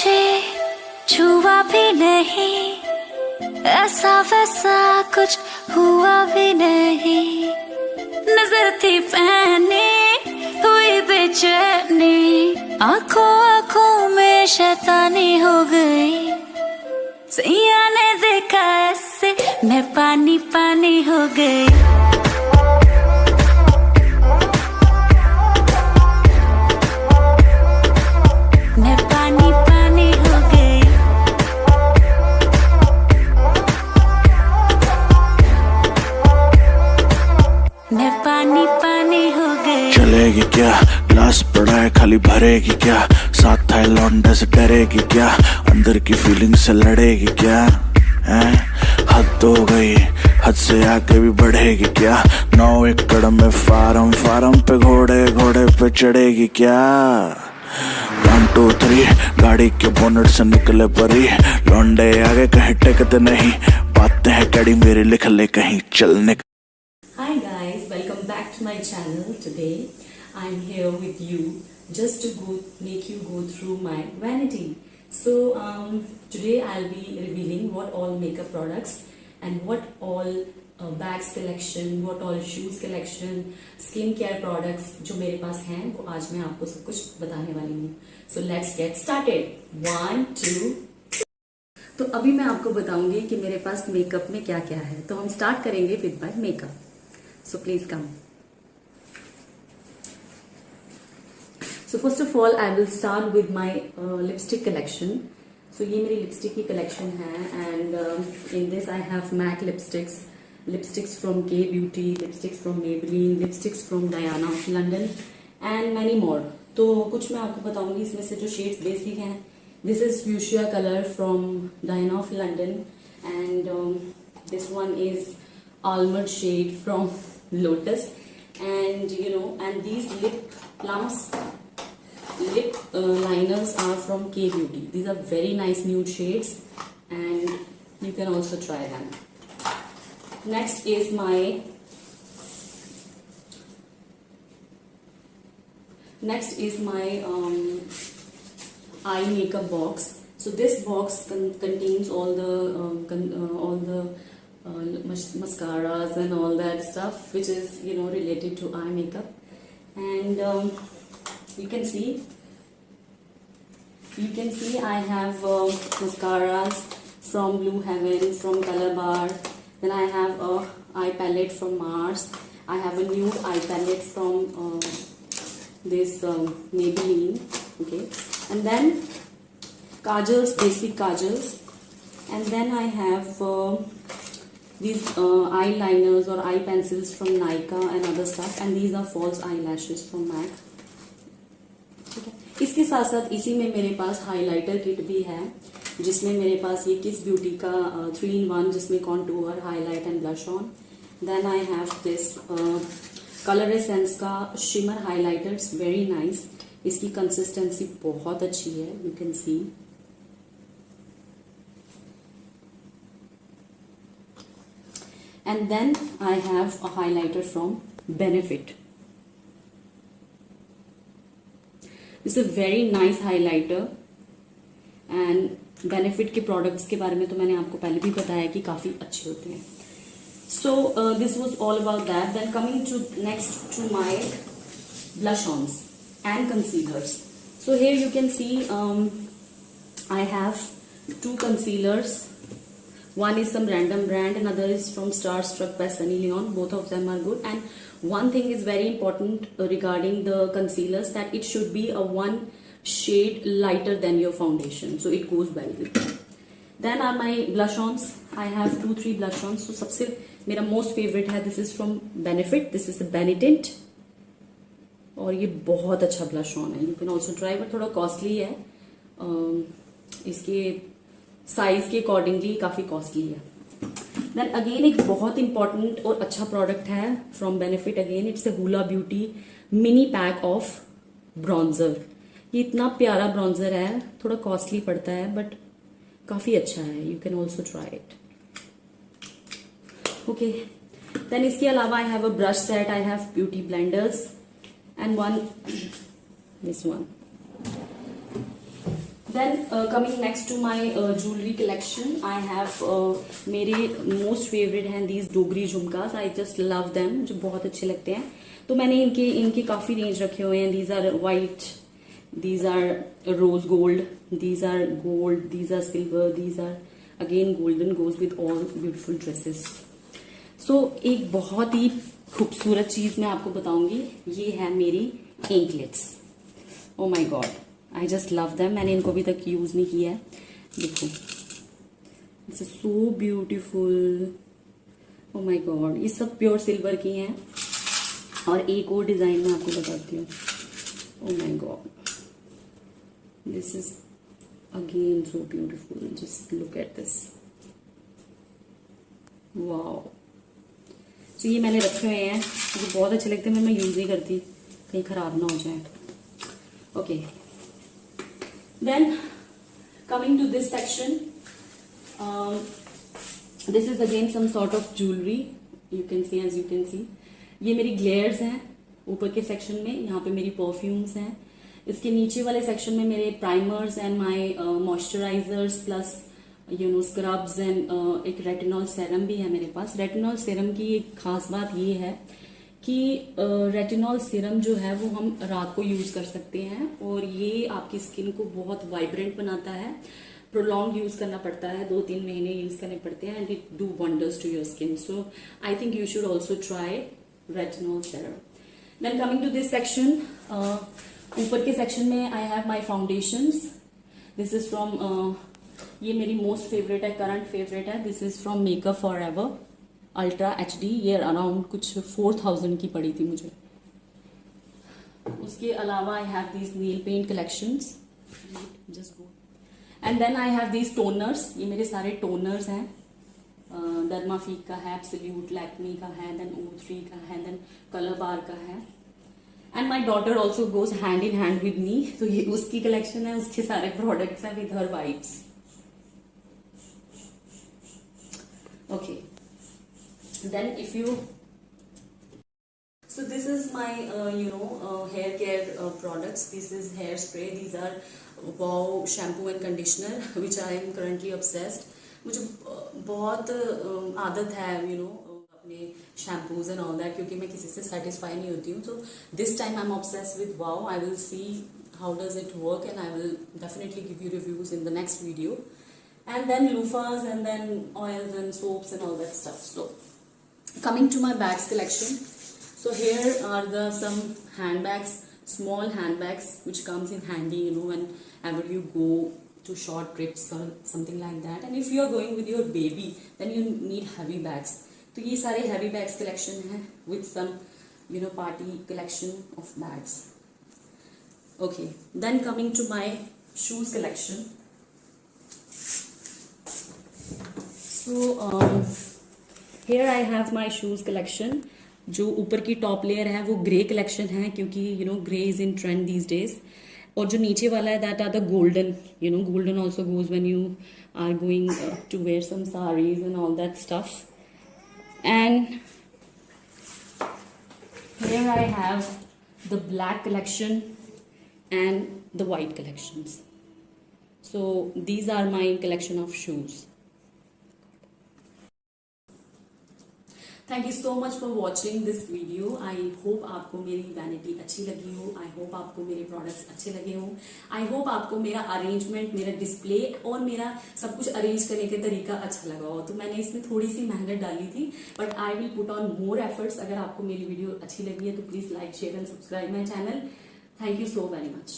मुझे छुआ भी नहीं, ऐसा वैसा कुछ हुआ भी नहीं। नजर थी पहनी हुई बेचैनी, आंखों आंखों में शैतानी हो गई। सैया ने देखा ऐसे मैं पानी पानी हो गई। मैं पानी पानी हो गई। मैं पानी पानी हो गई। चलेगी क्या, ग्लास पड़ा है खाली भरेगी क्या, साथ है लौंडे से डरेगी क्या, अंदर की फीलिंग से लड़ेगी क्या, हैं? हद हो गई, हद से आगे भी बढ़ेगी क्या, 9 एकड़ में फार्म, फार्म पे घोड़े, घोड़े पे चढ़ेगी क्या। 1 2 3 गाड़ी के बोनट से निकले परी, लौंडे आगे कहीं टेकते नहीं, बातें हैं कड़ी मेरी लिख ले कहीं चलने। Hi guys, welcome back to my channel. Today I'm here with you just to make you go through my vanity. So today I'll be revealing what all makeup products and what all bags collection, what all shoes collection, skin care products जो मेरे पास हैं वो आज मैं आपको सब कुछ बताने वाली हूँ. So let's get started. 1 2 तो अभी मैं आपको बताऊंगी कि मेरे पास मेकअप में क्या क्या है. तो हम स्टार्ट करेंगे with my makeup. So please come. So first of all, I will start with my lipstick collection. So ये मेरी lipstick की collection है and in this I have MAC lipsticks, lipsticks from K Beauty, lipsticks from Maybelline, lipsticks from Diana of London and many more. तो कुछ मैं आपको बताऊंगी इसमें से जो shades basic हैं. This is fuchsia color from Diana of London and this one is almond shade from Lotus and and these lip plums lip liners are from K Beauty. These are very nice nude shades and you can also try them. Next is my eye makeup box. So this box contains all the mascaras and all that stuff which is related to eye makeup and you can see I have mascaras from Blue Heaven, from Color Bar, then I have a eye palette from Mars, I have a nude eye palette from this Maybelline, okay, and then kajals, basic kajals, and then I have these eyeliners or eye pencils from Nykaa and other stuff and these are false eyelashes from MAC. ठीक है. इसके साथ साथ इसी में मेरे पास highlighter kit भी है जिसमें मेरे पास ये किस ब्यूटी का 3-in-1 जिसमें contour, highlight and blush on. Then I have this colour Essence का शिमर हाइलाइटर्स, वेरी नाइस. इसकी कंसिस्टेंसी बहुत अच्छी है, you can see. And then I have a highlighter from Benefit. This is a very nice highlighter and Benefit के products के बारे में तो मैंने आपको पहले भी बताया कि काफी अच्छे होते हैं. So this was all about that. Then coming to next to my blush-ons and concealers. So here you can see I have 2 concealers. One is some random brand, another is from Starstruck by Sunny Leon. Both of them are good. And one thing is very important regarding the concealers, that it should be a 1 shade lighter than your foundation, so it goes well with it. Then are my blush-ons. I have 2-3 blush-ons. So सबसे मेरा most favorite है, this is from Benefit. This is the Benetint. और ये बहुत अच्छा blush-on है. You can also try, but थोड़ा costly है. इसके साइज के अकॉर्डिंगली काफी कॉस्टली है. देन अगेन एक बहुत इंपॉर्टेंट और अच्छा प्रोडक्ट है from benefit. Again it's a hula beauty mini pack of bronzer. ये इतना प्यारा ब्रॉन्जर है, थोड़ा कॉस्टली पड़ता है बट काफी अच्छा है. You can also try it. Okay, then इसके अलावा I have a brush set. I have beauty blenders and one this one. Then coming next to my jewelry collection, I have मेरे most favorite हैं these Dogri झुमकास. I just love them, मुझे बहुत अच्छे लगते हैं. तो मैंने इनके काफी रेंज रखे हुए हैं. These are white, these are rose gold, these are gold, these are silver, these are again golden, goes with all beautiful dresses. So एक बहुत ही खूबसूरत चीज मैं आपको बताऊंगी. ये है मेरी anklets. Oh my god, I just love them. मैंने इनको अभी तक यूज नहीं किया है. देखो, this is so beautiful. Oh my God, ये सब प्योर सिल्वर की हैं. और एक और डिजाइन मैं आपको बताती हूँ. Oh my God, this is again so beautiful. Just look at this. Wow. तो ये मैंने रखे हुए हैं, मुझे बहुत अच्छे लगते हैं. मैं यूज नहीं करती, कहीं खराब ना हो जाए. Okay. Then coming to this section, this is again some sort of jewelry. You can see, as you can see, ये मेरी ग्लेयर्स हैं ऊपर के सेक्शन में. यहाँ पे मेरी परफ्यूम्स हैं. इसके नीचे वाले सेक्शन में मेरे primers and my moisturisers plus scrubs and एक रेटिनॉल सेरम भी है मेरे पास. रेटिनॉल सेरम की एक खास बात ये है कि रेटिनॉल सीरम जो है वो हम रात को यूज कर सकते हैं और ये आपकी स्किन को बहुत वाइब्रेंट बनाता है. प्रोलॉन्ग यूज करना पड़ता है, 2-3 महीने यूज करने पड़ते हैं and it do wonders to your skin. So I think you should also try retinol serum. Then coming to this section, ऊपर के सेक्शन में I have my foundations. This is from ये मेरी मोस्ट फेवरेट है, current favourite है. This is from makeup for ever ultra HD. ये around कुछ 4000 की पड़ी थी मुझे. उसके अलावा I have these nail paint collections. Just go. And then I have these toners. ये मेरे सारे टोनर्स हैं. डर्माफीक का है, एब्सोल्यूट लैक्मी का है, देन O3 का है, देन कलर बार का है. And my daughter also goes hand in hand with me. तो ये उसकी कलेक्शन है, उसके सारे प्रोडक्ट्स हैं with her vibes. Okay. Then if you, so this is my hair care products. This is hairspray. These are Wow shampoo and conditioner which I am currently obsessed. मुझे बहुत आदत है अपने shampoos and all that, क्योंकि मैं किसी से satisfy नहीं होती हूँ. So this time I'm obsessed with Wow. I will see how does it work and I will definitely give you reviews in the next video. And then loofahs and then oils and soaps and all that stuff. So coming to my bags collection, so here are some handbags, small handbags which comes in handy whenever you go to short trips or something like that. And if you are going with your baby, then you need heavy bags. तो ये सारे heavy bags collection है with some party collection of bags. Okay, then coming to my shoes collection. So here I have my shoes collection. जो ऊपर की top layer है वो grey collection है, क्योंकि grey is in trend these days. और जो नीचे वाला है that are the golden. Golden also goes when you are going to wear some saris and all that stuff. And here I have the black collection and the white collections. So these are my collection of shoes. Thank you so much for watching this video. I hope आपको मेरी vanity अच्छी लगी हो. I hope आपको मेरे products अच्छे लगे हों. आई होप आपको मेरा अरेंजमेंट, मेरा डिस्प्ले और मेरा सब कुछ अरेंज करने का तरीका अच्छा लगा हो. तो मैंने इसमें थोड़ी सी मेहनत डाली थी, but I will put on more efforts. अगर आपको मेरी वीडियो अच्छी लगी है तो please like, share and subscribe my channel. Thank you so very much.